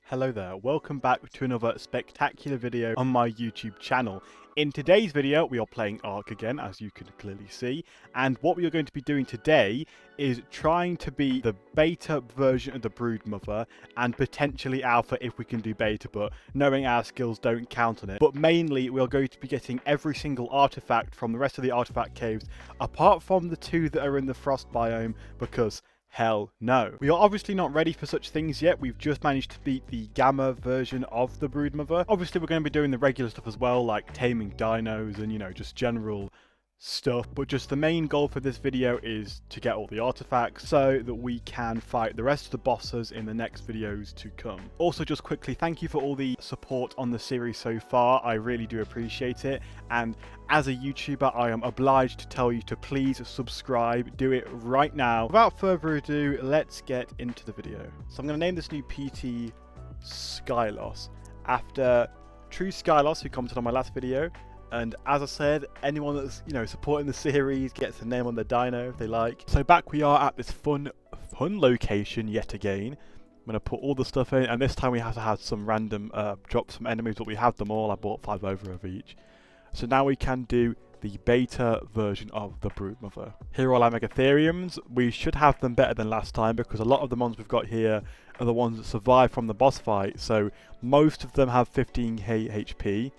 Hello there, welcome back to another spectacular video on my YouTube channel. In today's video we are playing ARK again, as you can clearly see, and what we are going to be doing today is trying to be the beta version of the Broodmother and potentially alpha if we can do beta, but knowing our skills don't count on it. But mainly we are going to be getting every single artifact from the rest of the artifact caves apart from the two that are in the frost biome, because hell no. We are obviously not ready for such things yet. We've just managed to beat the Gamma version of the Broodmother. Obviously we're going to be doing the regular stuff as well, like taming dinos and, you know, just general stuff. But just the main goal for this video is to get all the artifacts so that we can fight the rest of the bosses in the next videos to come. Also, just quickly, thank you for all the support on the series so far. I really do appreciate it. And as a YouTuber, I am obliged to tell you to please subscribe. Do it right now. Without further ado, let's get into the video. So I'm going to name this new PT Skylos after True Skylos, who commented on my last video. And as I said, anyone that's, you know, supporting the series gets a name on the dino if they like. So back we are at this fun location yet again. I'm going to put all the stuff in, and this time we have to have some random drop some enemies, but we have them all. I bought 5 over of each. So now we can do the beta version of the Broodmother. Here are all our Megatheriums. We should have them better than last time because a lot of the ones we've got here are the ones that survived from the boss fight. So most of them have 15k HP.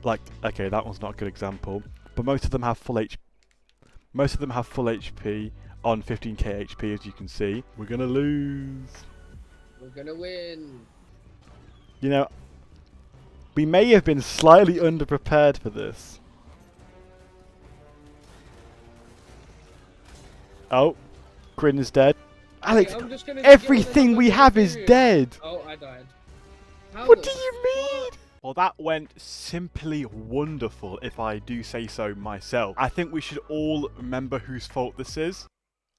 Like, okay, that one's not a good example, but most of them have full HP. Most of them have full HP on 15k HP, as you can see. We're gonna lose. We're gonna win. You know, we may have been slightly underprepared for this. Oh, Grin is dead. Alex, everything we have is dead. Oh, I died. How What do you mean? Well, that went simply wonderful, if I do say so myself. I think we should all remember whose fault this is.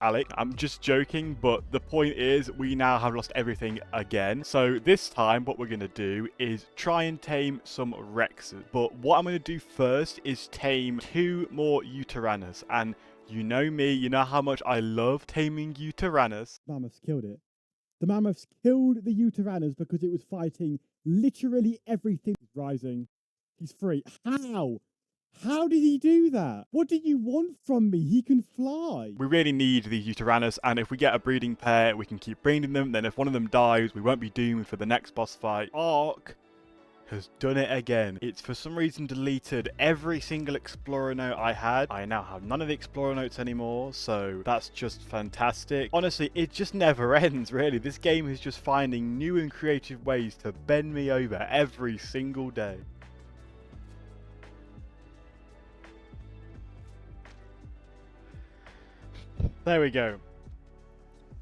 Alec, I'm just joking, but the point is we now have lost everything again. So this time what we're going to do is try and tame some Rexes. But what I'm going to do first is tame 2 more Uteranus. And you know me, you know how much I love taming Uteranus. Mammoths killed it. The mammoths killed the Uteranus because it was fighting literally everything. Rising. He's free. How? How did he do that? What do you want from me? He can fly. We really need these Uteranus, and if we get a breeding pair, we can keep breeding them. Then if one of them dies, we won't be doomed for the next boss fight. ARK has done it again. It's for some reason deleted every single Explorer note I had. I now have none of the Explorer notes anymore, so that's just fantastic. Honestly, it just never ends, really. This game is just finding new and creative ways to bend me over every single day. There we go.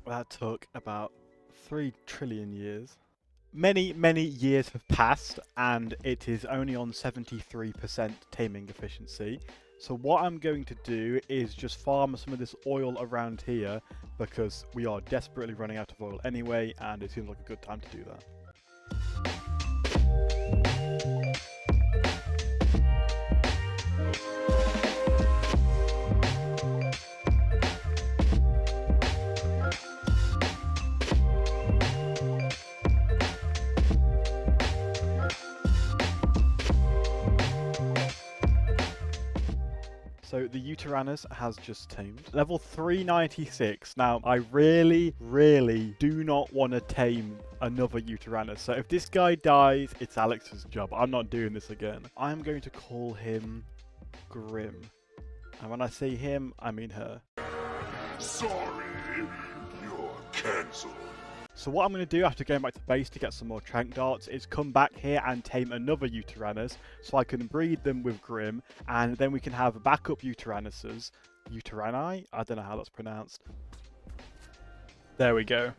That took about 3 trillion years. Many years have passed, and it is only on 73% taming efficiency. So what I'm going to do is just farm some of this oil around here, because we are desperately running out of oil anyway, and it seems like a good time to do that. So the Uteranus has just tamed. Level 396. Now, I really do not want to tame another Uteranus. So if this guy dies, it's Alex's job. I'm not doing this again. I'm going to call him Grim. And when I say him, I mean her. Sorry, you're cancelled. So what I'm going to do after going back to base to get some more trank darts is come back here and tame another Uteranus so I can breed them with Grim, and then we can have backup Uteranuses. Uterani? I don't know how that's pronounced. There we go.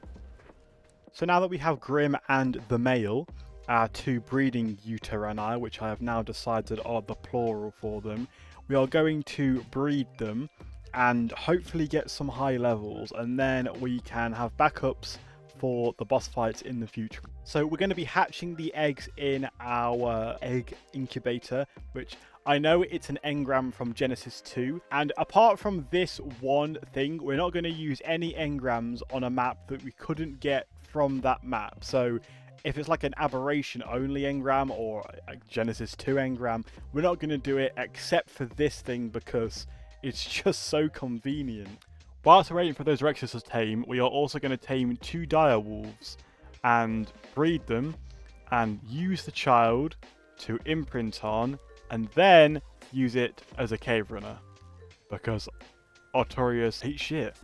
So now that we have Grim and the male, our 2 breeding Uterani, which I have now decided are the plural for them, we are going to breed them and hopefully get some high levels, and then we can have backups for the boss fights in the future. So we're going to be hatching the eggs in our egg incubator, which I know it's an engram from Genesis 2, and apart from this one thing, we're not going to use any engrams on a map that we couldn't get from that map. So if it's like an aberration only engram or a Genesis 2 engram, we're not going to do it except for this thing because it's just so convenient. Whilst we're waiting for those Rexes to tame, we are also going to tame 2 dire wolves and breed them and use the child to imprint on and then use it as a cave runner because Artorias hates shit.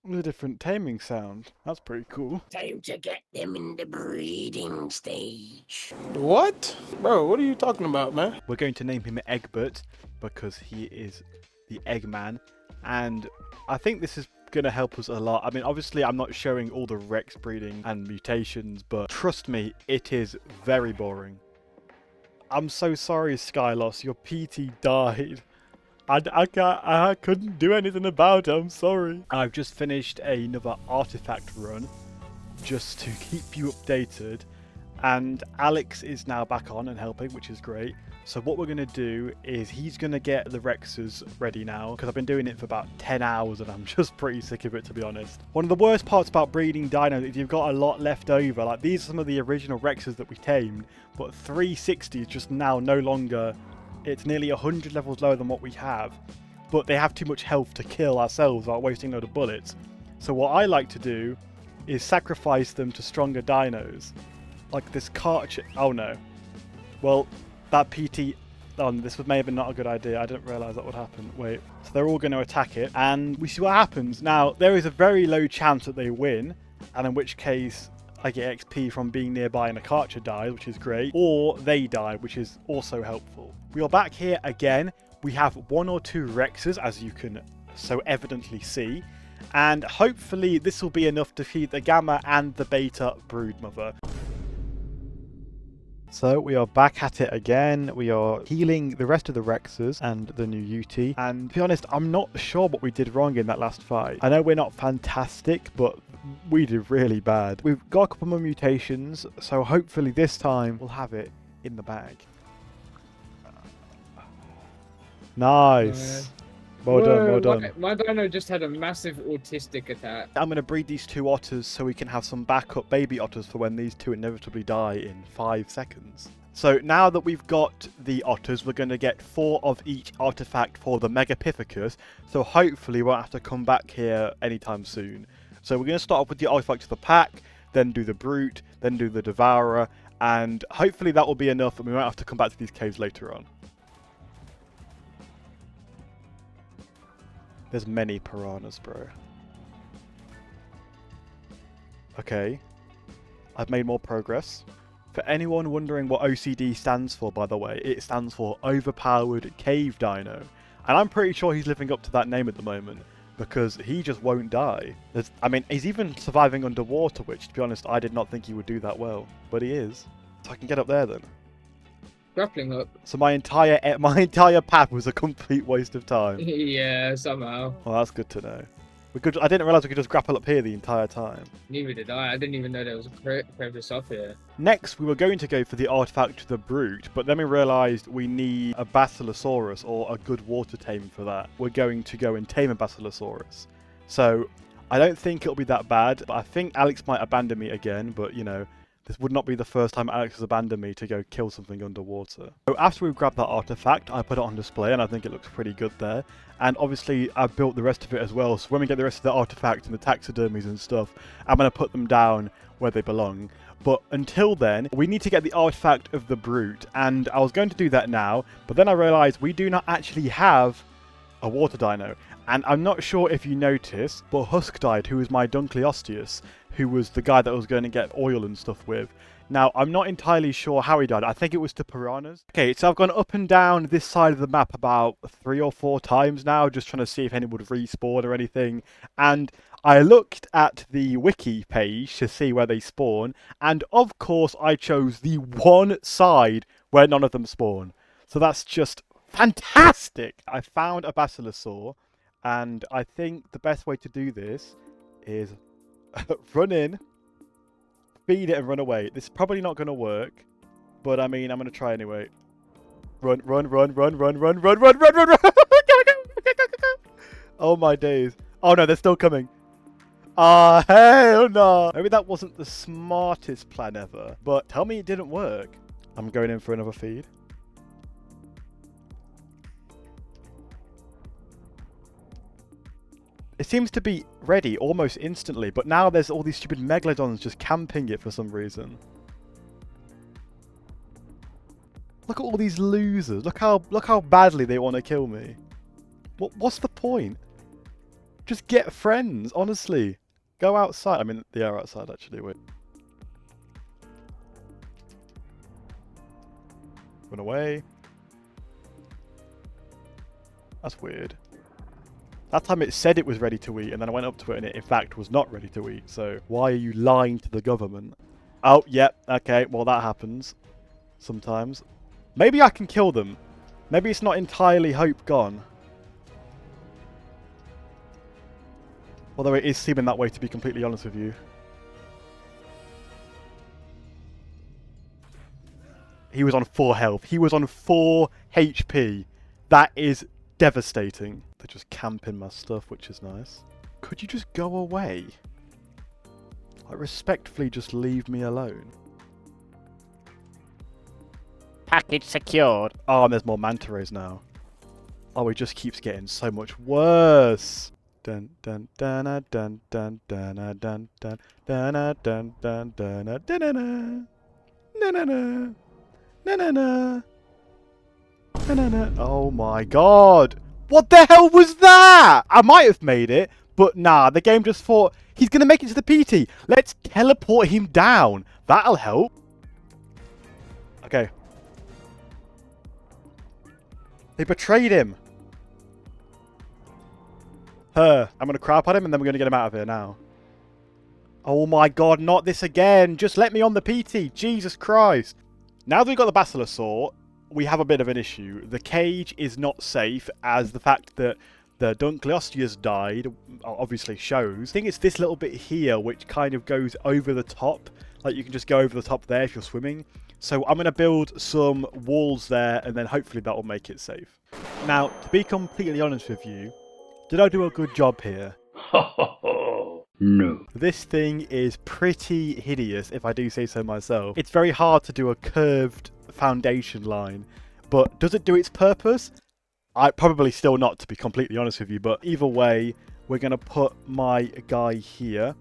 A different taming sound. That's pretty cool. Time to get them in the breeding stage. What? Bro, what are you talking about, man? We're going to name him Egbert because he is the Eggman, and I think this is going to help us a lot. I mean, obviously I'm not showing all the Rex breeding and mutations, but trust me, it is very boring. I'm so sorry, Skyloss, your PT died. I couldn't do anything about it, I'm sorry. I've just finished another artifact run just to keep you updated, and Alex is now back on and helping, which is great. So what we're going to do is he's going to get the Rexes ready now, because I've been doing it for about 10 hours and I'm just pretty sick of it, to be honest. One of the worst parts about breeding dinos is you've got a lot left over. Like, these are some of the original Rexes that we tamed, but 360 is just now no longer... It's nearly 100 levels lower than what we have, but they have too much health to kill ourselves without wasting a load of bullets. So what I like to do is sacrifice them to stronger dinos. Like this cart... Oh no. Well, that PT... Oh, this may have been not a good idea. I didn't realise that would happen. Wait. So they're all going to attack it, and we see what happens. Now, there is a very low chance that they win, and in which case... I get XP from being nearby and a Karcher dies, which is great, or they die, which is also helpful. We are back here again. We have 1 or 2 Rexes, as you can so evidently see, and hopefully this will be enough to feed the Gamma and the Beta broodmother. So we are back at it again. We are healing the rest of the Rexes and the new UT. And to be honest, I'm not sure what we did wrong in that last fight. I know we're not fantastic, but we did really bad. We've got a couple more mutations, so hopefully this time we'll have it in the bag. Nice. Well done, well done. My dino just had a massive autistic attack. I'm going to breed these 2 otters so we can have some backup baby otters for when these 2 inevitably die in 5 seconds. So now that we've got the otters, we're going to get 4 of each artifact for the Megapithecus. So hopefully we won't have to come back here anytime soon. So we're going to start off with the artifacts of the pack, then do the Brute, then do the Devourer, and hopefully that will be enough and we won't have to come back to these caves later on. There's many piranhas, bro. Okay. I've made more progress. For anyone wondering what OCD stands for, by the way, it stands for Overpowered Cave Dino. And I'm pretty sure he's living up to that name at the moment, because he just won't die. I mean, he's even surviving underwater, which, to be honest, I did not think he would do that well. But he is. So I can get up there then. Grappling hook. So my entire path was a complete waste of time. Yeah, somehow. Well, that's good to know. I didn't realise we could just grapple up here the entire time. Neither did I. I didn't even know there was a crevice up here. Next, we were going to go for the artifact of the Brute, but then we realised we need a Basilosaurus or a good water tame for that. We're going to go and tame a Basilosaurus. So, I don't think it'll be that bad, but I think Alex might abandon me again, but you know, this would not be the first time Alex has abandoned me to go kill something underwater. So after we've grabbed that artifact, I put it on display and I think it looks pretty good there. And obviously I've built the rest of it as well, so when we get the rest of the artifacts and the taxidermies and stuff, I'm going to put them down where they belong. But until then, we need to get the artifact of the Brute, and I was going to do that now, but then I realised we do not actually have a water dino. And I'm not sure if you noticed, but Husk died, who was my Dunkleosteus, who was the guy that was going to get oil and stuff with. Now, I'm not entirely sure how he died. I think it was to piranhas. Okay, so I've gone up and down this side of the map about 3 or 4 times now, just trying to see if any would respawn or anything. And I looked at the wiki page to see where they spawn, and of course I chose the one side where none of them spawn. So that's just fantastic! I found a Basilosaur, and I think the best way to do this is run in, feed it and run away. This is probably not going to work, but I mean, I'm going to try anyway. Run, run, run, run, run, run, run, run, run, run, run. Go, go, go, go, go. Oh my days. Oh no, they're still coming. Ah, hell no. Maybe that wasn't the smartest plan ever, but tell me it didn't work. I'm going in for another feed. It seems to be ready almost instantly, but now there's all these stupid megalodons just camping it for some reason. Look at all these losers. Look how badly they want to kill me. What's the point? Just get friends, honestly. Go outside. I mean, they are outside actually. Wait. Run away. That's weird. That time it said it was ready to eat, and then I went up to it and it in fact was not ready to eat. So why are you lying to the government? Oh, yep. Okay, well that happens sometimes. Maybe I can kill them. Maybe it's not entirely hope gone. Although it is seeming that way, to be completely honest with you. He was on 4 health. He was on 4 HP. That is devastating. They're just camping my stuff, which is nice. Could you just go away? Like, respectfully just leave me alone. Package secured. Oh, and there's more manta rays now. Oh, it just keeps getting so much worse. Dun dun dun dun dun dun dun dun dun dun dun dun dun dun dun. Oh my god! What the hell was that? I might have made it, but nah, the game just thought he's gonna make it to the PT. Let's teleport him down. That'll help. Okay. They betrayed him. I'm gonna crap on him and then we're gonna get him out of here now. Oh my god, not this again. Just let me on the PT. Jesus Christ. Now that we've got the Basilosaur, we have a bit of an issue. The cage is not safe, as the fact that the Dunkleosteus died obviously shows. I think it's this little bit here which kind of goes over the top. Like you can just go over the top there if you're swimming. So I'm going to build some walls there and then hopefully that will make it safe. Now, to be completely honest with you, did I do a good job here? No. This thing is pretty hideous, if I do say so myself. It's very hard to do a curved foundation line, but does it do its purpose? I probably still not, to be completely honest with you, but either way, we're going to put my guy here,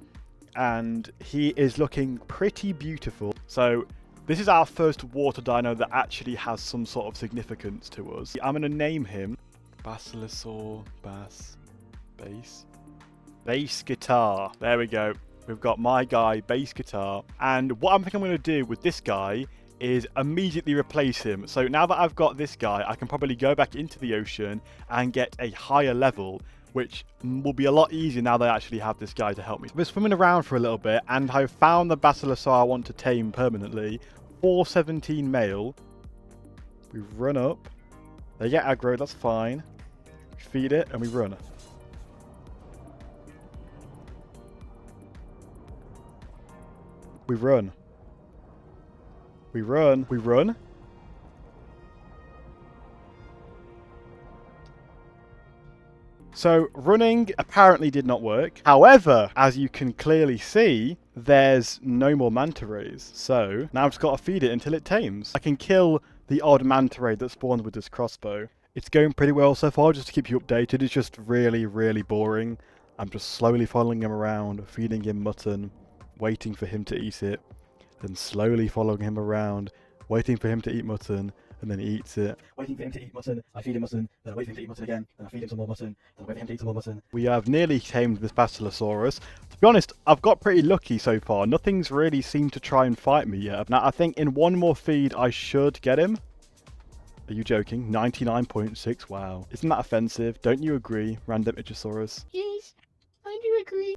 and he is looking pretty beautiful. So this is our first water dino that actually has some sort of significance to us. I'm going to name him Basilosaur Bass Guitar. There we go. We've got my guy, Bass Guitar. And what I'm thinking I'm going to do with this guy is immediately replace him. So now that I've got this guy, I can probably go back into the ocean and get a higher level, which will be a lot easier now that I actually have this guy to help me. We're swimming around for a little bit, and I've found the Basilosaur I want to tame permanently. 417 male. We run up. They get aggro, that's fine. We feed it, and we run. We run. We run. We run. So running apparently did not work. However, as you can clearly see, there's no more manta rays. So now I've just got to feed it until it tames. I can kill the odd manta ray that spawns with this crossbow. It's going pretty well so far, just to keep you updated. It's just really, really boring. I'm just slowly following him around, feeding him mutton, waiting for him to eat it, then slowly following him around, waiting for him to eat mutton, and then he eats it. Waiting for him to eat mutton, I feed him mutton, then I wait for him to eat mutton again, then I feed him some more mutton, then I wait for him to eat some more mutton. We have nearly tamed this Basilosaurus. To be honest, I've got pretty lucky so far. Nothing's really seemed to try and fight me yet. Now, I think in one more feed I should get him. Are you joking? 99.6, wow. Isn't that offensive? Don't you agree, random Ichthyosaurus? Yes, I do agree.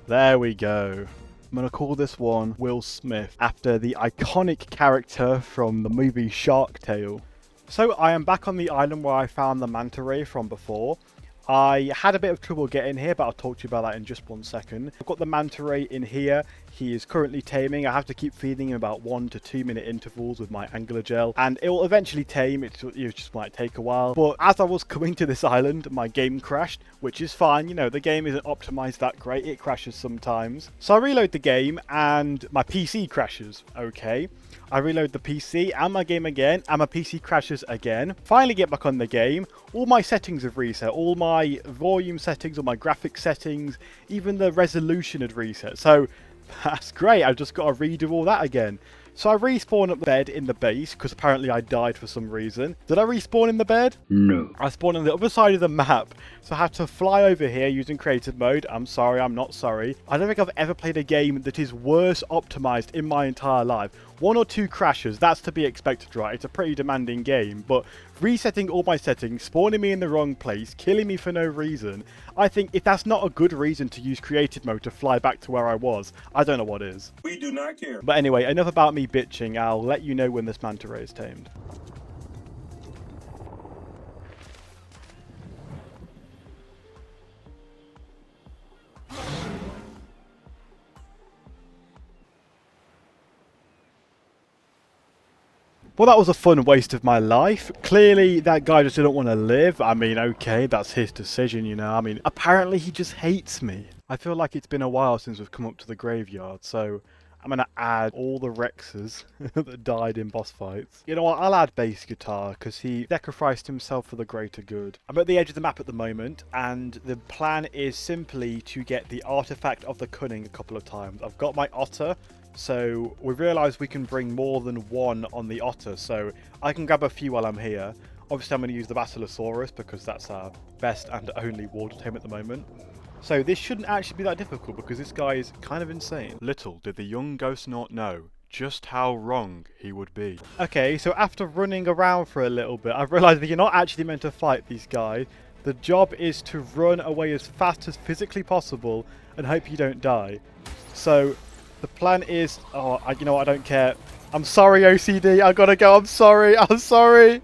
There we go. I'm going to call this one Will Smith, after the iconic character from the movie Shark Tale. So I am back on the island where I found the manta ray from before. I had a bit of trouble getting here, but I'll talk to you about that in just 1 second. I've got the manta ray in here. He is currently taming. I have to keep feeding him about 1 to 2 minute intervals with my angular gel, and it will eventually tame. It just might take a while. But as I was coming to this island, my game crashed, which is fine. You know, the game isn't optimized that great. It crashes sometimes. So I reload the game and my PC crashes. Okay. I reload the PC and my game again, and my PC crashes again. Finally get back on the game. All my settings have reset. All my volume settings, all my graphics settings, even the resolution had reset. So that's great. I've just got to redo all that again. So I respawn at the bed in the base, because apparently I died for some reason. Did I respawn in the bed? No. I spawned on the other side of the map, so I had to fly over here using creative mode. I'm sorry, I'm not sorry. I don't think I've ever played a game that is worse optimized in my entire life. 1 or 2 crashes, that's to be expected, right? It's a pretty demanding game, but resetting all my settings, spawning me in the wrong place, killing me for no reason. I think if that's not a good reason to use creative mode to fly back to where I was, I don't know what is. We do not care. But anyway, enough about me bitching. I'll let you know when this manta ray is tamed. Well, that was a fun waste of my life. Clearly, that guy just didn't want to live. I mean, okay, that's his decision, you know. I mean, apparently he just hates me. I feel like it's been a while since we've come up to the graveyard, so I'm going to add all the Rexes that died in boss fights. You know what, I'll add bass guitar, because he sacrificed himself for the greater good. I'm at the edge of the map at the moment, and the plan is simply to get the artifact of the cunning a couple of times. I've got my otter. So we realised we can bring more than one on the otter, so I can grab a few while I'm here. Obviously I'm going to use the Basilosaurus because that's our best and only water tame at the moment. So this shouldn't actually be that difficult because this guy is kind of insane. Little did the young ghost not know just how wrong he would be. Okay, so after running around for a little bit, I've realised that you're not actually meant to fight these guys. The job is to run away as fast as physically possible and hope you don't die. So the plan is... Oh, you know what? I don't care. I'm sorry, OCD. I gotta go. I'm sorry. I'm sorry.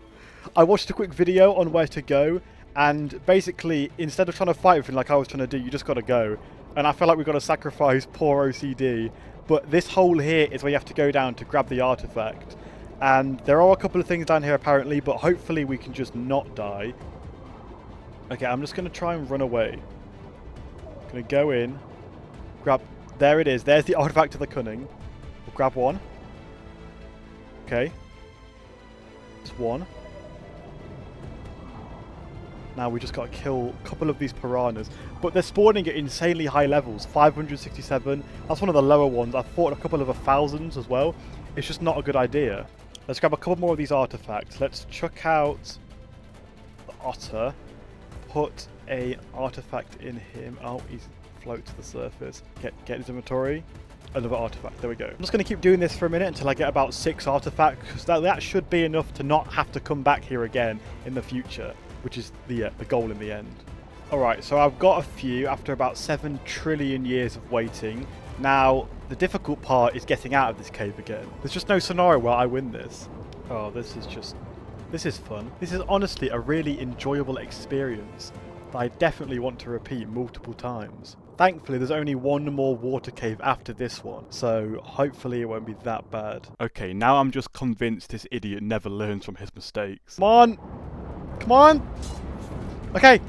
I watched a quick video on where to go. And basically, instead of trying to fight everything like I was trying to do, you just gotta go. And I feel like we've got to sacrifice poor OCD. But this hole here is where you have to go down to grab the artifact. And there are a couple of things down here apparently. But hopefully we can just not die. Okay, I'm just going to try and run away. Going to go in. Grab... There it is. There's the artifact of the cunning. We'll grab one. Okay. It's one. Now we just got to kill a couple of these piranhas. But they're spawning at insanely high levels. 567. That's one of the lower ones. I've fought a couple of 1,000s as well. It's just not a good idea. Let's grab a couple more of these artifacts. Let's chuck out the otter. Put a artifact in him. Oh, he's float to the surface. Get his inventory. Another artifact. There we go. I'm just going to keep doing this for a minute until I get about 6 artifacts. Because that should be enough to not have to come back here again in the future. Which is the goal in the end. Alright, so I've got a few after about 7 trillion years of waiting. Now, the difficult part is getting out of this cave again. There's just no scenario where I win this. Oh, this is fun. This is honestly a really enjoyable experience that I definitely want to repeat multiple times. Thankfully, there's only one more water cave after this one, so hopefully it won't be that bad. Okay, now I'm just convinced this idiot never learns from his mistakes. Come on! Come on! Okay!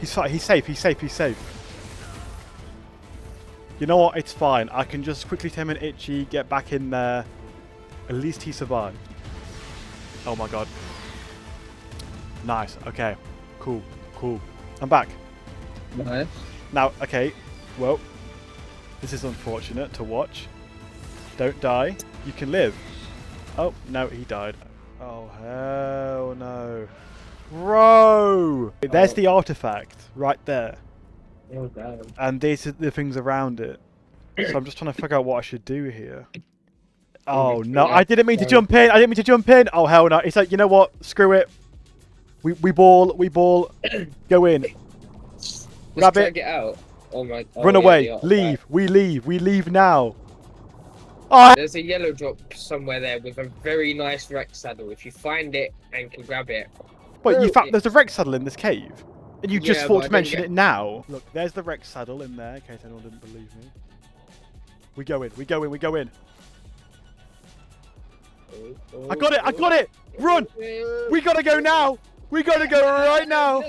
He's safe. You know what? It's fine. I can just quickly tame an Itchy, get back in there. At least he survived. Oh my god. Nice. Okay. Cool. I'm back. Nice. Now, okay. Well, this is unfortunate to watch. Don't die. You can live. Oh, no, he died. Oh, hell no. Bro! There's the artifact right there. Oh, damn. And these are the things around it. So I'm just trying to figure out what I should do here. Oh, no. I didn't mean to jump in. Oh, hell no. It's like, you know what? Screw it. We ball. Go in. Grab it. Get out. Oh my. Oh, Run yeah, away. Leave. We leave now. Oh. There's a yellow drop somewhere there with a very nice Rex saddle. If you find it and can grab it. Wait, there's a Rex saddle in this cave? And you just Yeah, thought but to I mention didn't it now. Look, there's the Rex saddle in there, in case anyone didn't believe me. We go in, we go in, we go in. I got it, I got it! Run! We gotta go now! We gotta go right now!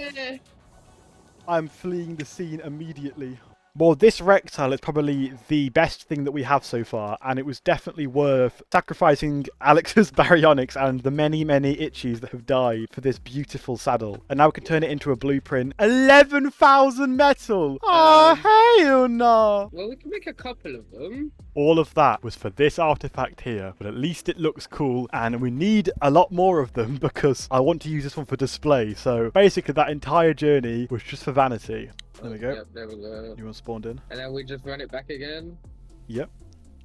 I'm fleeing the scene immediately. Well, this reptile is probably the best thing that we have so far, and it was definitely worth sacrificing Alex's baryonyx and the many, many itchies that have died for this beautiful saddle. And now we can turn it into a blueprint. 11,000 metal! Oh, hell no! Well, we can make a couple of them. All of that was for this artifact here, but at least it looks cool, and we need a lot more of them because I want to use this one for display. So basically that entire journey was just for vanity. There we go. Yep, there we go. You one spawned in. And then we just run it back again. Yep.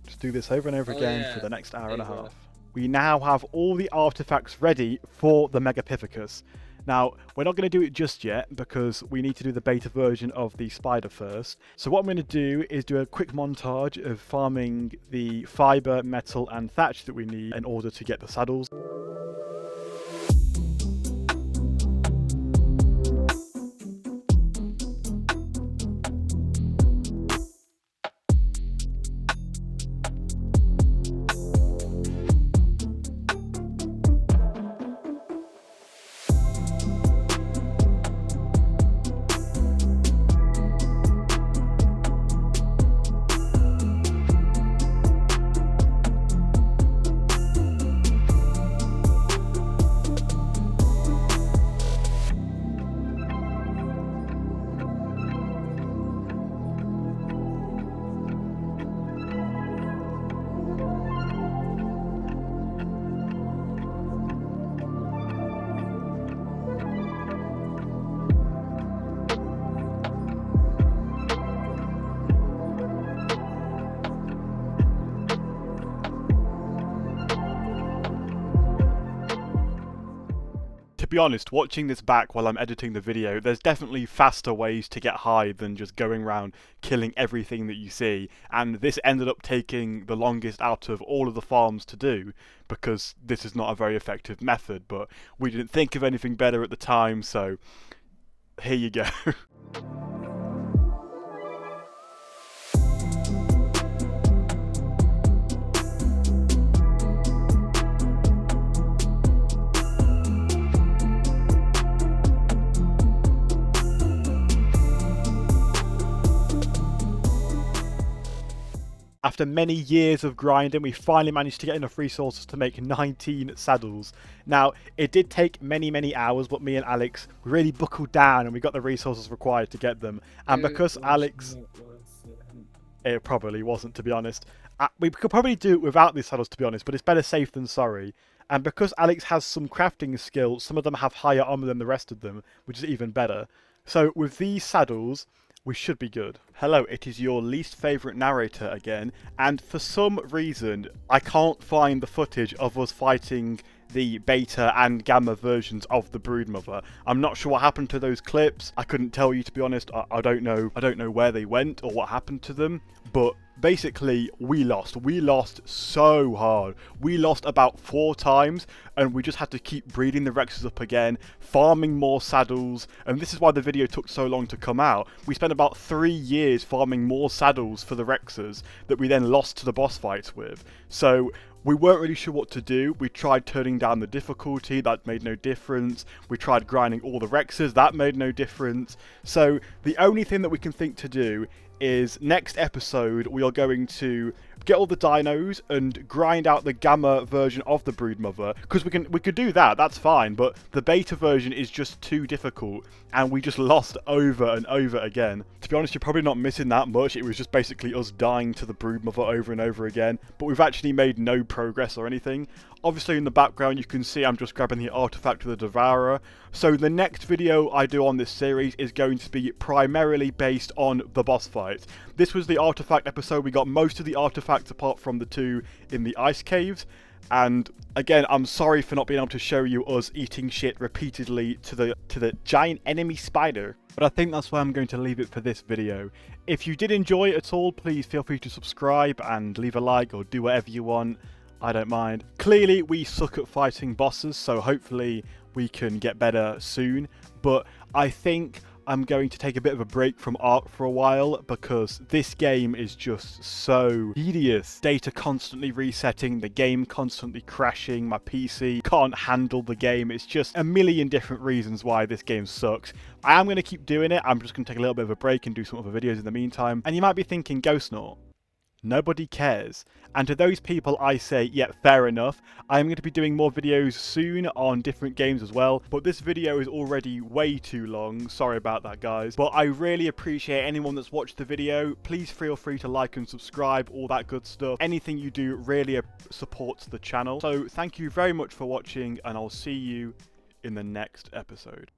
Just do this over and over Oh, again yeah. for the next hour There and a you go. half. We now have all the artifacts ready for the Megapithecus. Now, we're not going to do it just yet because we need to do the beta version of the spider first. So what I'm going to do is do a quick montage of farming the fiber, metal and thatch that we need in order to get the saddles. To be honest, watching this back while I'm editing the video, there's definitely faster ways to get high than just going around killing everything that you see, and this ended up taking the longest out of all of the farms to do, because this is not a very effective method, but we didn't think of anything better at the time, so here you go. After many years of grinding, we finally managed to get enough resources to make 19 saddles. Now, it did take many, many hours, but me and Alex really buckled down and we got the resources required to get them. And because Alex... It probably wasn't, to be honest. We could probably do it without these saddles, to be honest, but it's better safe than sorry. And because Alex has some crafting skills, some of them have higher armor than the rest of them, which is even better. So with these saddles, we should be good. Hello, it is your least favourite narrator again, and for some reason, I can't find the footage of us fighting the beta and gamma versions of the Broodmother. I'm not sure what happened to those clips. I couldn't tell you, to be honest. I don't know. I don't know where they went or what happened to them, but basically we lost so hard. We lost about 4 times, and we just had to keep breeding the Rexes up again, farming more saddles, and this is why the video took so long to come out. We spent about 3 years farming more saddles for the Rexes that we then lost to the boss fights with. So we weren't really sure what to do. We tried turning down the difficulty, that made no difference. We tried grinding all the Rexes, that made no difference. So the only thing that we can think to do is next episode we are going to get all the dinos and grind out the gamma version of the Broodmother, because we could do that, that's fine, but the beta version is just too difficult and we just lost over and over again. To be honest, you're probably not missing that much. It was just basically us dying to the Broodmother over and over again, but we've actually made no progress or anything. Obviously in the background you can see I'm just grabbing the artifact of the Devourer. So the next video I do on this series is going to be primarily based on the boss fights. This was the artifact episode. We got most of the artifacts apart from the 2 in the ice caves. And again, I'm sorry for not being able to show you us eating shit repeatedly to the giant enemy spider. But I think that's why I'm going to leave it for this video. If you did enjoy it at all, please feel free to subscribe and leave a like or do whatever you want. I don't mind. Clearly, we suck at fighting bosses, so hopefully we can get better soon. But I think I'm going to take a bit of a break from ARK for a while because this game is just so tedious. Data constantly resetting, the game constantly crashing, my PC can't handle the game. It's just a million different reasons why this game sucks. I am going to keep doing it. I'm just going to take a little bit of a break and do some other videos in the meantime. And you might be thinking, Ghostnaut, nobody cares. And to those people I say, yeah, fair enough. I'm going to be doing more videos soon on different games as well. But this video is already way too long. Sorry about that, guys. But I really appreciate anyone that's watched the video. Please feel free to like and subscribe, all that good stuff. Anything you do really supports the channel. So thank you very much for watching, and I'll see you in the next episode.